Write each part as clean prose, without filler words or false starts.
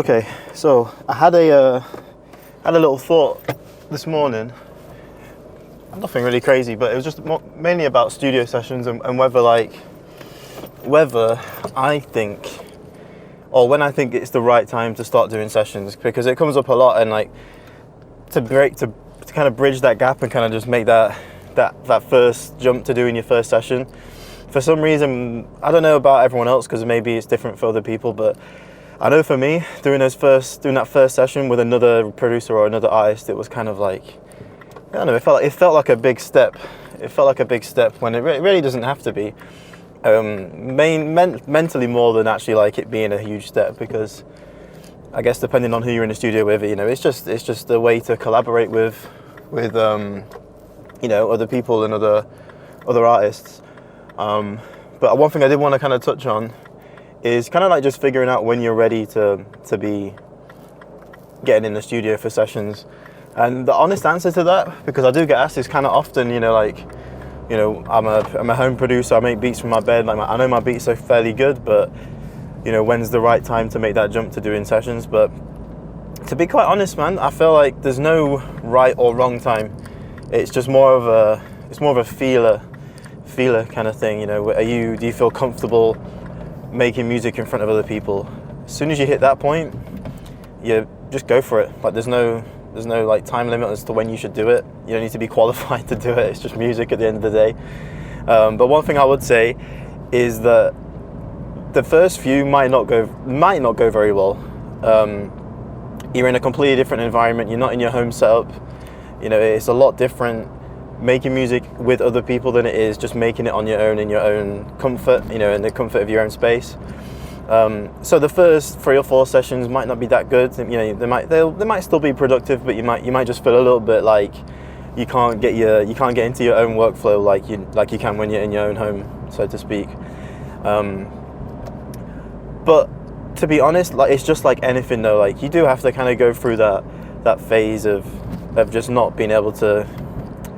Okay, so I had a little thought this morning. Nothing really crazy, but it was just mainly about studio sessions and whether I think, or when I think it's the right time to start doing sessions, because it comes up a lot, and to kind of bridge that gap and kind of just make that first jump to doing your first session. For some reason, I don't know about everyone else, because maybe it's different for other people, but I know for me, doing that first session with another producer or another artist, it was kind of like, I don't know, it felt like a big step. It felt like a big step when it really doesn't have to be. Mentally more than actually like it being a huge step, because I guess depending on who you're in the studio with, it's just a way to collaborate with other people and other artists. But one thing I did want to kind of touch on is kind of like just figuring out when you're ready to be getting in the studio for sessions. And the honest answer to that, because I do get asked this kind of often, I'm a home producer, I make beats from my bed, I know my beats are fairly good, but when's the right time to make that jump to doing sessions? But to be quite honest, man, I feel like there's no right or wrong time. It's just more of a feeler kind of thing. Do you feel comfortable making music in front of other people? As soon as you hit that point, you just go for it. Like there's no like time limit as to when you should do it. You don't need to be qualified to do it. It's just music at the end of the day. But one thing I would say is that the first few might not go very well. You're in a completely different environment. You're not in your home setup. It's a lot different making music with other people than it is just making it on your own in your own comfort, in the comfort of your own space. So the first 3 or 4 sessions might not be that good. They might still be productive, but you might just feel a little bit like you can't get into your own workflow like you can when you're in your own home, so to speak. But to be honest, it's just like anything though. You do have to kind of go through that phase of just not being able to.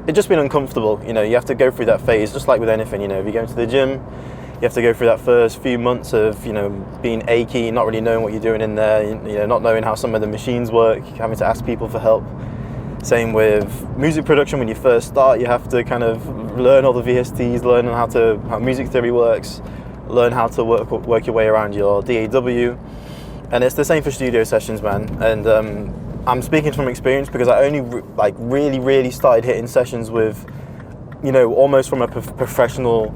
It's just been uncomfortable. You have to go through that phase, just like with anything. If you go into the gym, you have to go through that first few months of being achy, not really knowing what you're doing in there, not knowing how some of the machines work, having to ask people for help. Same with music production. When you first start, you have to kind of learn all the VSTs, learn how music theory works, learn how to work your way around your DAW, and it's the same for studio sessions, man. And I'm speaking from experience, because I only really started hitting sessions with, almost from a professional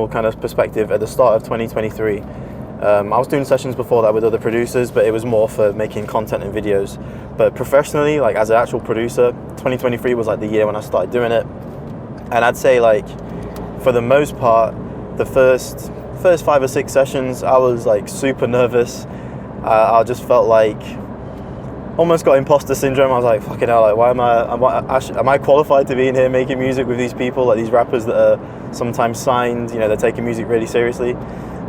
kind of perspective at the start of 2023. I was doing sessions before that with other producers, but it was more for making content and videos. But professionally, as an actual producer, 2023 was the year when I started doing it. And I'd say for the most part, the first 5 or 6 sessions, I was super nervous. I just felt almost got imposter syndrome. I was like, fucking hell, why am I qualified to be in here making music with these people, these rappers that are sometimes signed, they're taking music really seriously.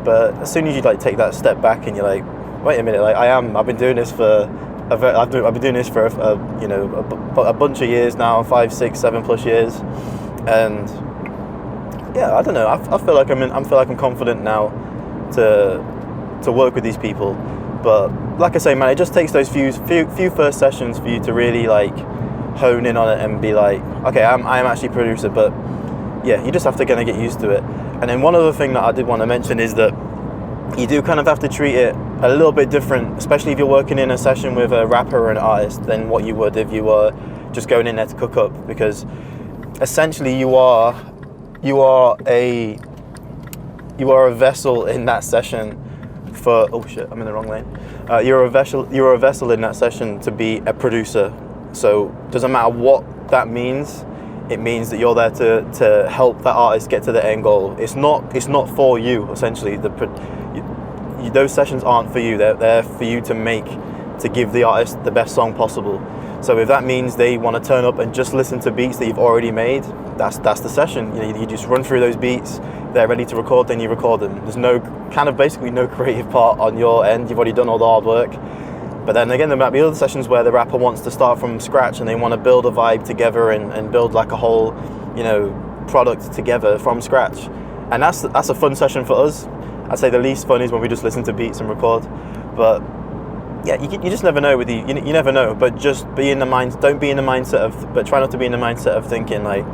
But as soon as you take that step back and you're like, wait a minute, I've been doing this for a bunch of years now, 5, 6, 7+ years, and yeah, I don't know. I feel like I'm confident now to work with these people. But like I say, man, it just takes those few first sessions for you to really hone in on it and be like, okay, I am actually a producer. But yeah, you just have to kind of get used to it. And then one other thing that I did want to mention is that you do kind of have to treat it a little bit different, especially if you're working in a session with a rapper or an artist, than what you would if you were just going in there to cook up, because essentially you are a vessel in that session for, oh shit, I'm in the wrong lane. You're a vessel in that session to be a producer. So doesn't matter what that means. It means that you're there to help that artist get to the end goal. It's not for you, essentially. Those sessions aren't for you. They're there for you to give the artist the best song possible. So if that means they want to turn up and just listen to beats that you've already made, that's the session. You just run through those beats. They're ready to record, then you record them. There's basically no creative part on your end. You've already done all the hard work. But then again, there might be other sessions where the rapper wants to start from scratch and they want to build a vibe together and build a whole, product together from scratch. And that's a fun session for us. I'd say the least fun is when we just listen to beats and record. But yeah, you just never know with you never know, but just be in the mind, don't be in the mindset of, but try not to be in the mindset of thinking like,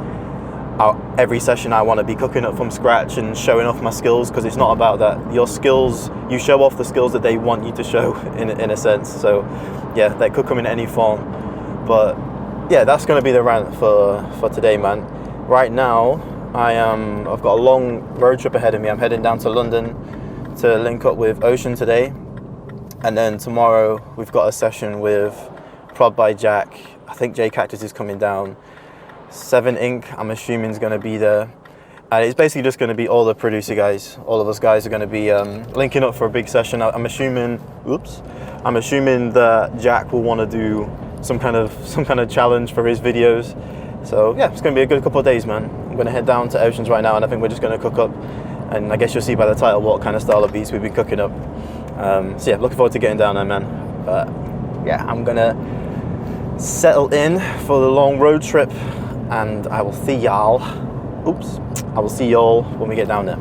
every session I want to be cooking up from scratch and showing off my skills, because it's not about that. Your skills, you show off the skills that they want you to show in a sense. So yeah, they could come in any form, but yeah, that's going to be the rant for today, man. Right now I've got a long road trip ahead of me. I'm heading down to London to link up with Ocean today, and then tomorrow we've got a session with Prod by Jack. I think J Cactus is coming down. 7 Inc. I'm assuming is going to be there. And it's basically just going to be all the producer guys. All of us guys are going to be linking up for a big session. I'm assuming that Jack will want to do some kind of challenge for his videos. So yeah, it's going to be a good couple of days, man. I'm going to head down to Oceans right now, and I think we're just going to cook up. And I guess you'll see by the title what kind of style of beats we've been cooking up. So yeah, looking forward to getting down there, man. But yeah, I'm going to settle in for the long road trip, and I will see y'all. I will see y'all when we get down there.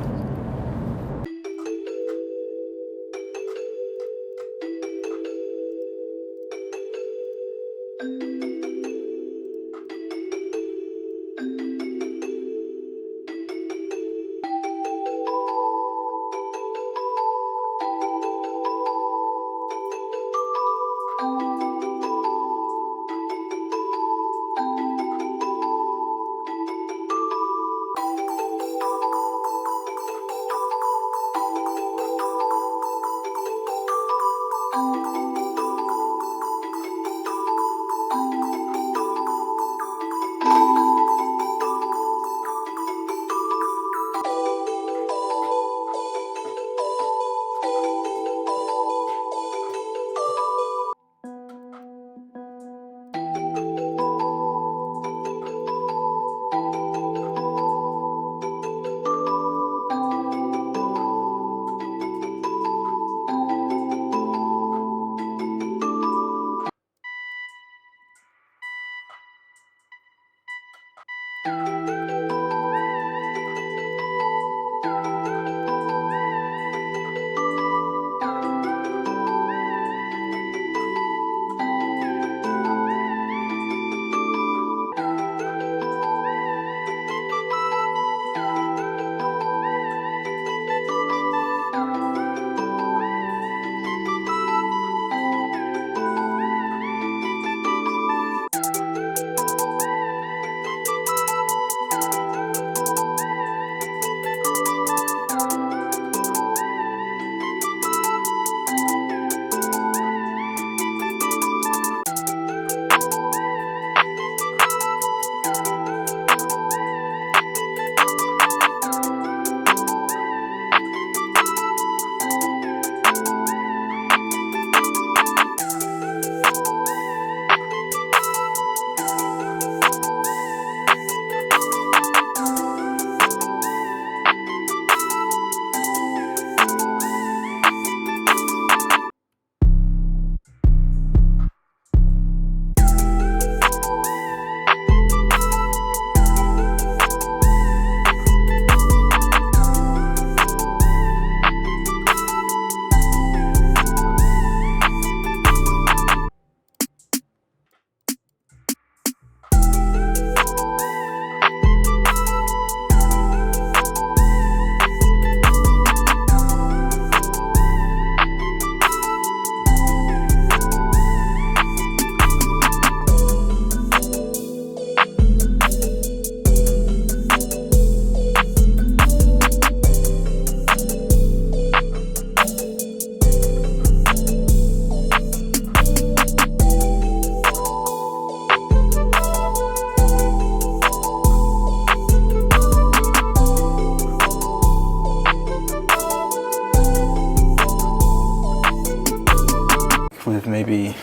With maybe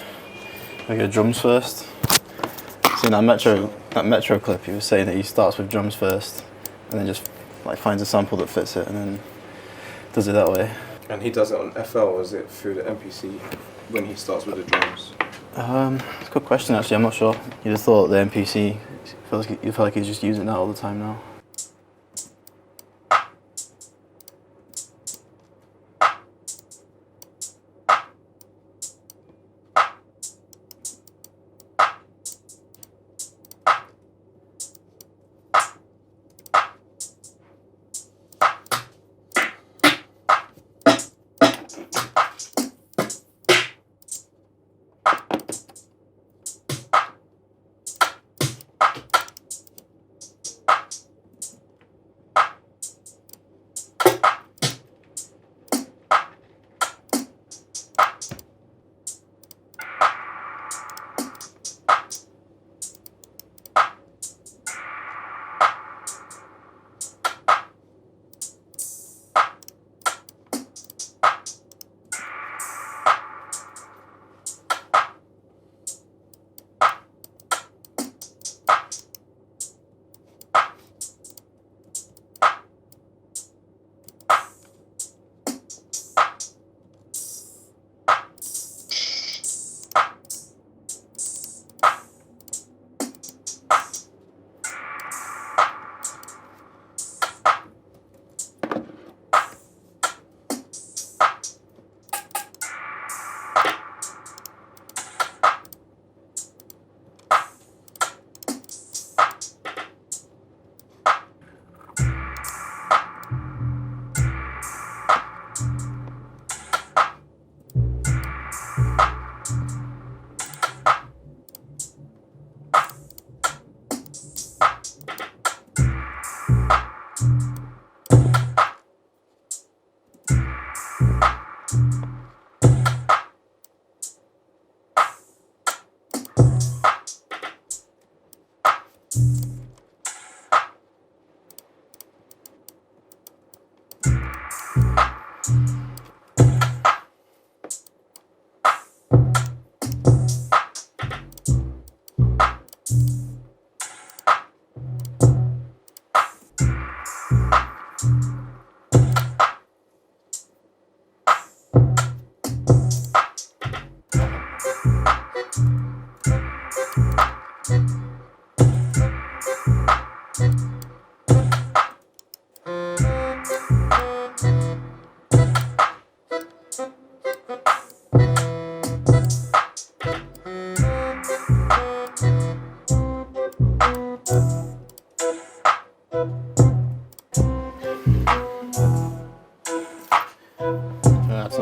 drums first. See, in that Metro clip, he was saying that he starts with drums first, and then just like finds a sample that fits it, and then does it that way. And he does it on FL, or is it through the MPC when he starts with the drums? It's a good question actually. I'm not sure. You'd have thought the MPC. You feel like he's just using that all the time now.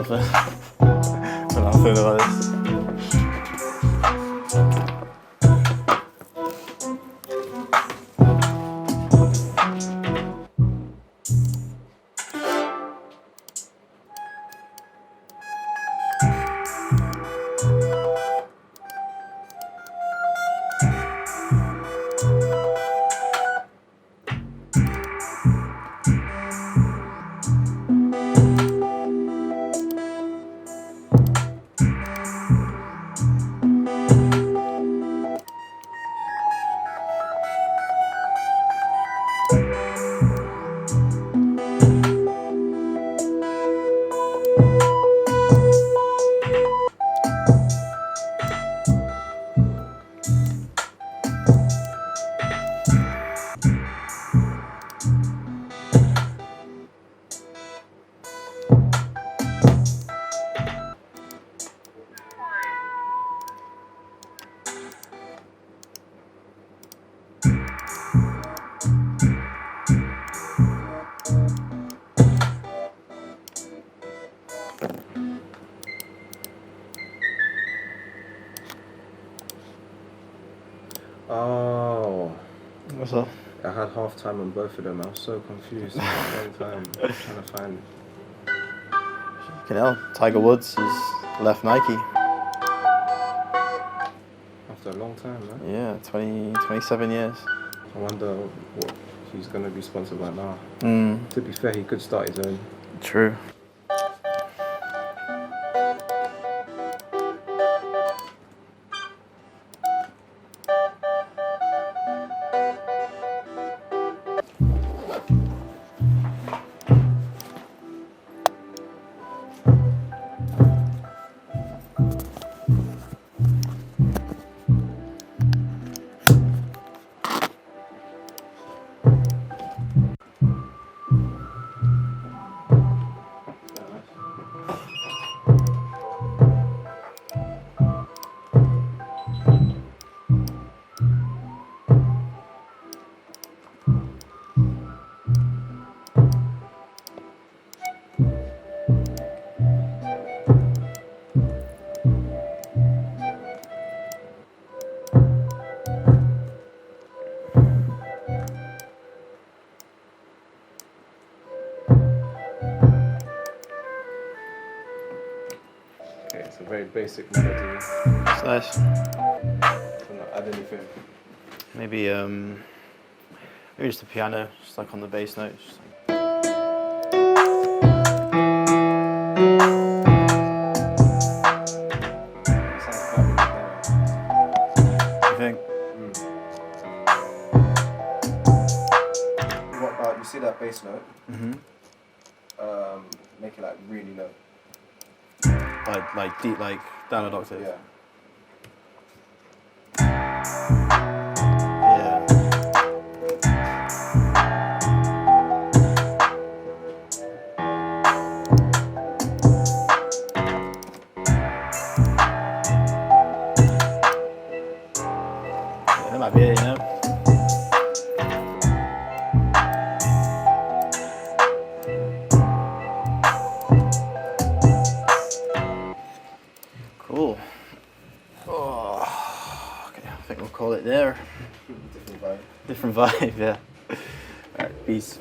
nothing. Got nothing about this. Oh. What's up? I had half time on both of them. I was so confused at the same time. Trying to find. You know, Tiger Woods is left Nike. After a long time, man. Yeah, 27 years. I wonder what he's going to be sponsored by now. Mm, To be fair, he could start his own. true. Okay, it's a very basic melody. It's nice. So not add anything. Maybe just the piano, just like on the bass notes. Just like... Sounds quite You think? What about, you see that bass note? Mm-hmm. Make it like really low. Like deep, like down an octave. Yeah. Yeah. Yeah, that might be it, you know. Cool. Oh, okay, I think we'll call it there. Different vibe. Different vibe, yeah. Alright, peace.